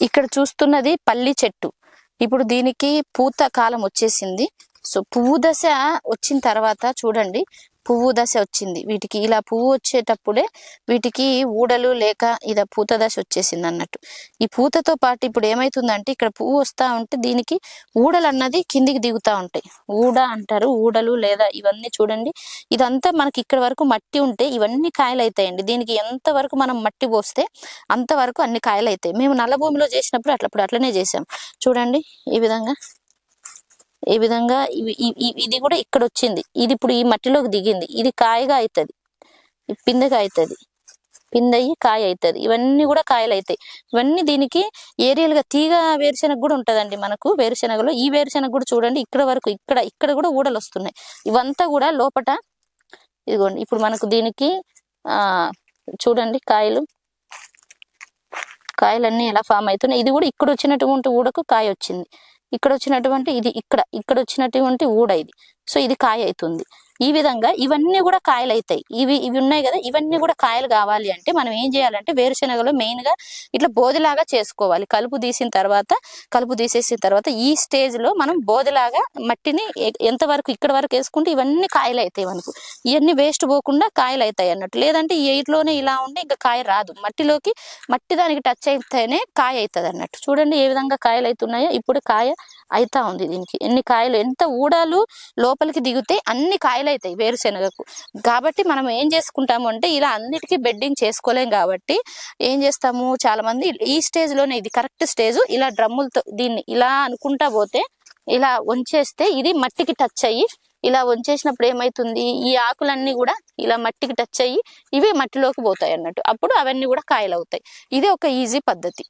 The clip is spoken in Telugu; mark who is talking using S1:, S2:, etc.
S1: ఇక్కడ చూస్తున్నది పల్లి చెట్టు. ఇప్పుడు దీనికి పూత కాలం వచ్చేసింది. సో పువ్వు దశ వచ్చిన తర్వాత చూడండి, పువ్వు దశ వచ్చింది. వీటికి ఇలా పువ్వు వచ్చేటప్పుడే వీటికి ఊడలు లేక ఇలా పూత దశ వచ్చేసింది అన్నట్టు. ఈ పూతతో పాటు ఇప్పుడు ఏమైతుందంటే ఇక్కడ పువ్వు వస్తా ఉంటే దీనికి ఊడలు అన్నది కిందికి దిగుతా ఉంటాయి. ఊడ అంటారు, ఊడలు లేదా ఇవన్నీ చూడండి. ఇదంతా మనకి ఇక్కడ వరకు మట్టి ఉంటే ఇవన్నీ కాయలు అవుతాయండి. దీనికి ఎంత వరకు మనం మట్టి పోస్తే అంతవరకు అన్ని కాయలు అవుతాయి. మేము నల్ల భూమిలో చేసినప్పుడు అట్లనే చేసాం. చూడండి ఈ విధంగా ఇది కూడా ఇక్కడ వచ్చింది. ఇది ఇప్పుడు ఈ మట్టిలోకి దిగింది. ఇది కాయగా అవుతుంది, పిందెగా అవుతుంది, పిందయ్యి కాయ అవుతుంది. ఇవన్నీ కూడా కాయలు అవుతాయి. ఇవన్నీ దీనికి ఏరియల్ గా తీగ వేరుశెనగ కూడా ఉంటదండి. మనకు వేరుశెనగలో ఈ వేరుశెనగ కూడా చూడండి ఇక్కడ వరకు ఇక్కడ కూడా ఊడలు వస్తున్నాయి. ఇవంతా కూడా లోపట ఇదిగోండి. ఇప్పుడు మనకు దీనికి చూడండి కాయలన్నీ ఎలా ఫామ్ అవుతున్నాయి. ఇది కూడా ఇక్కడ వచ్చినటువంటి ఊడకు కాయ వచ్చింది. ఇక్కడ వచ్చినటువంటి ఇది ఇక్కడ వచ్చినటువంటి ఊడ ఇది. సో ఇది కాయ అవుతుంది. ఈ విధంగా ఇవన్నీ కూడా కాయలు అవుతాయి. ఇవి ఉన్నాయి కదా, ఇవన్నీ కూడా కాయలు కావాలి అంటే మనం ఏం చేయాలంటే వేరుశెనగలో మెయిన్ గా ఇట్లా బోదిలాగా చేసుకోవాలి. కలుపు తీసేసిన తర్వాత ఈ స్టేజ్ లో మనం బోదిలాగా మట్టిని ఎంతవరకు ఇక్కడ వరకు వేసుకుంటే ఇవన్నీ కాయలు అవుతాయి. మనకు ఇవన్నీ వేస్ట్ పోకుండా కాయలు అవుతాయి అన్నట్టు. లేదంటే ఈ ఎయిట్లోనే ఇలా ఉంటే ఇంకా కాయ రాదు. మట్టి దానికి టచ్ అయితేనే కాయ అవుతుంది అన్నట్టు. చూడండి ఏ విధంగా కాయలు అవుతున్నాయో. ఇప్పుడు కాయ అయితా ఉంది. దీనికి ఎన్ని కాయలు, ఎంత ఊడాలు లోపలికి దిగితే అన్ని కాయలు అవుతాయి వేరుశెనగకు. కాబట్టి మనం ఏం చేసుకుంటాము అంటే ఇలా అన్నిటికీ బెడ్డింగ్ చేసుకోలేం. కాబట్టి ఏం చేస్తాము, చాలా మంది ఈ స్టేజ్ లోనే, ఇది కరెక్ట్ స్టేజ్, ఇలా డ్రమ్ములతో దీన్ని ఇలా అనుకుంటా పోతే ఇలా వంచేస్తే ఇది మట్టికి టచ్ అయ్యి, ఇలా వంచేసినప్పుడు ఏమైతుంది, ఈ ఆకులన్నీ కూడా ఇలా మట్టికి టచ్ అయ్యి ఇవే మట్టిలోకి పోతాయి అన్నట్టు. అప్పుడు అవన్నీ కూడా కాయలు అవుతాయి. ఇదే ఒక ఈజీ పద్ధతి.